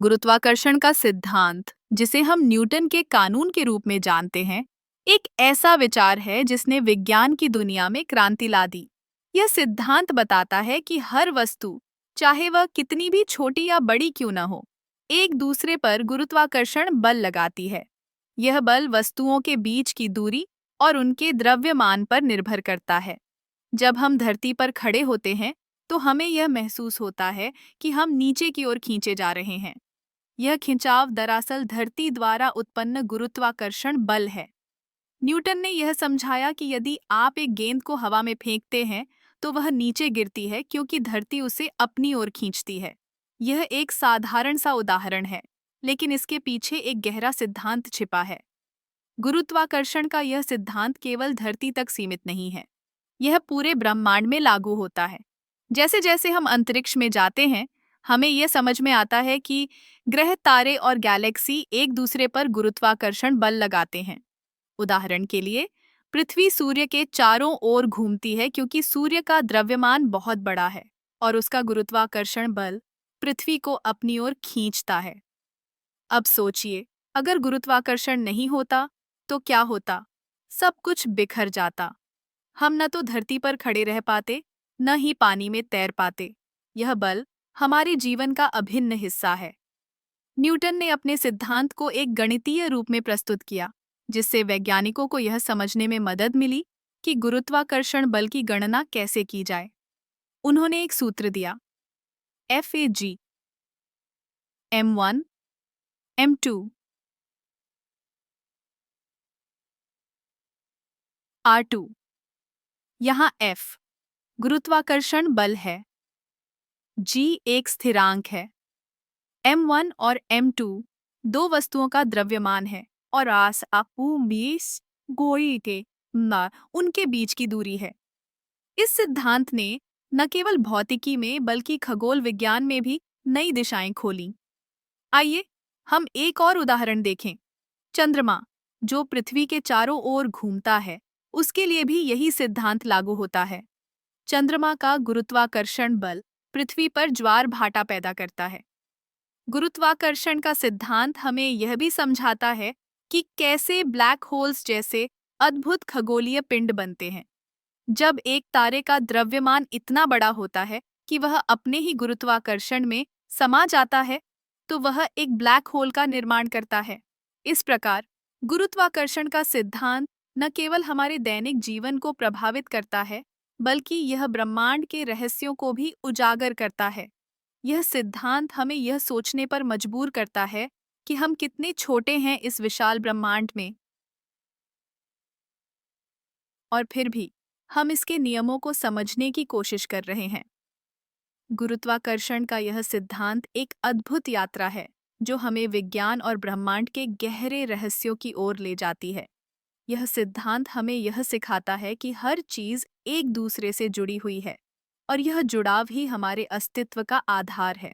गुरुत्वाकर्षण का सिद्धांत, जिसे हम न्यूटन के कानून के रूप में जानते हैं, एक ऐसा विचार है जिसने विज्ञान की दुनिया में क्रांति ला दी। यह सिद्धांत बताता है कि हर वस्तु, चाहे वह कितनी भी छोटी या बड़ी क्यों न हो, एक दूसरे पर गुरुत्वाकर्षण बल लगाती है। यह बल वस्तुओं के बीच की दूरी और उनके द्रव्यमान पर निर्भर करता है। जब हम धरती पर खड़े होते हैं, तो हमें यह महसूस होता है कि हम नीचे की ओर खींचे जा रहे हैं। यह खिंचाव दरअसल धरती द्वारा उत्पन्न गुरुत्वाकर्षण बल है। न्यूटन ने यह समझाया कि यदि आप एक गेंद को हवा में फेंकते हैं, तो वह नीचे गिरती है क्योंकि धरती उसे अपनी ओर खींचती है। यह एक साधारण सा उदाहरण है, लेकिन इसके पीछे एक गहरा सिद्धांत छिपा है। गुरुत्वाकर्षण का यह सिद्धांत केवल धरती तक सीमित नहीं है। यह पूरे ब्रह्मांड में लागू होता है। जैसे जैसे हम अंतरिक्ष में जाते हैं, हमें यह समझ में आता है कि ग्रह, तारे और गैलेक्सी एक दूसरे पर गुरुत्वाकर्षण बल लगाते हैं। उदाहरण के लिए, पृथ्वी सूर्य के चारों ओर घूमती है क्योंकि सूर्य का द्रव्यमान बहुत बड़ा है और उसका गुरुत्वाकर्षण बल पृथ्वी को अपनी ओर खींचता है। अब सोचिए, अगर गुरुत्वाकर्षण नहीं होता, तो क्या होता? सब कुछ बिखर जाता। हम न तो धरती पर खड़े रह पाते, न ही पानी में तैर पाते। यह बल हमारे जीवन का अभिन्न हिस्सा है। न्यूटन ने अपने सिद्धांत को एक गणितीय रूप में प्रस्तुत किया, जिससे वैज्ञानिकों को यह समझने में मदद मिली कि गुरुत्वाकर्षण बल की गणना कैसे की जाए। उन्होंने एक सूत्र दिया, FAG m1 m2 r2। यहाँ F गुरुत्वाकर्षण बल है, G एक स्थिरांक है, m1 और m2 दो वस्तुओं का द्रव्यमान है और आस आपू बीस गोई के ना उनके बीच की दूरी है। इस सिद्धांत ने न केवल भौतिकी में बल्कि खगोल विज्ञान में भी नई दिशाएं खोलीं। आइए हम एक और उदाहरण देखें। चंद्रमा, जो पृथ्वी के चारों ओर घूमता है, उसके लिए भी यही सिद्धांत लागू होता है। चंद्रमा का गुरुत्वाकर्षण बल पृथ्वी पर ज्वार भाटा पैदा करता है। गुरुत्वाकर्षण का सिद्धांत हमें यह भी समझाता है कि कैसे ब्लैक होल्स जैसे अद्भुत खगोलीय पिंड बनते हैं। जब एक तारे का द्रव्यमान इतना बड़ा होता है कि वह अपने ही गुरुत्वाकर्षण में समा जाता है, तो वह एक ब्लैक होल का निर्माण करता है। इस प्रकार गुरुत्वाकर्षण का सिद्धांत न केवल हमारे दैनिक जीवन को प्रभावित करता है, बल्कि यह ब्रह्मांड के रहस्यों को भी उजागर करता है। यह सिद्धांत हमें यह सोचने पर मजबूर करता है कि हम कितने छोटे हैं इस विशाल ब्रह्मांड में, और फिर भी हम इसके नियमों को समझने की कोशिश कर रहे हैं। गुरुत्वाकर्षण का यह सिद्धांत एक अद्भुत यात्रा है, जो हमें विज्ञान और ब्रह्मांड के गहरे रहस्यों की ओर ले जाती है। यह सिद्धांत हमें यह सिखाता है कि हर चीज एक दूसरे से जुड़ी हुई है और यह जुड़ाव ही हमारे अस्तित्व का आधार है।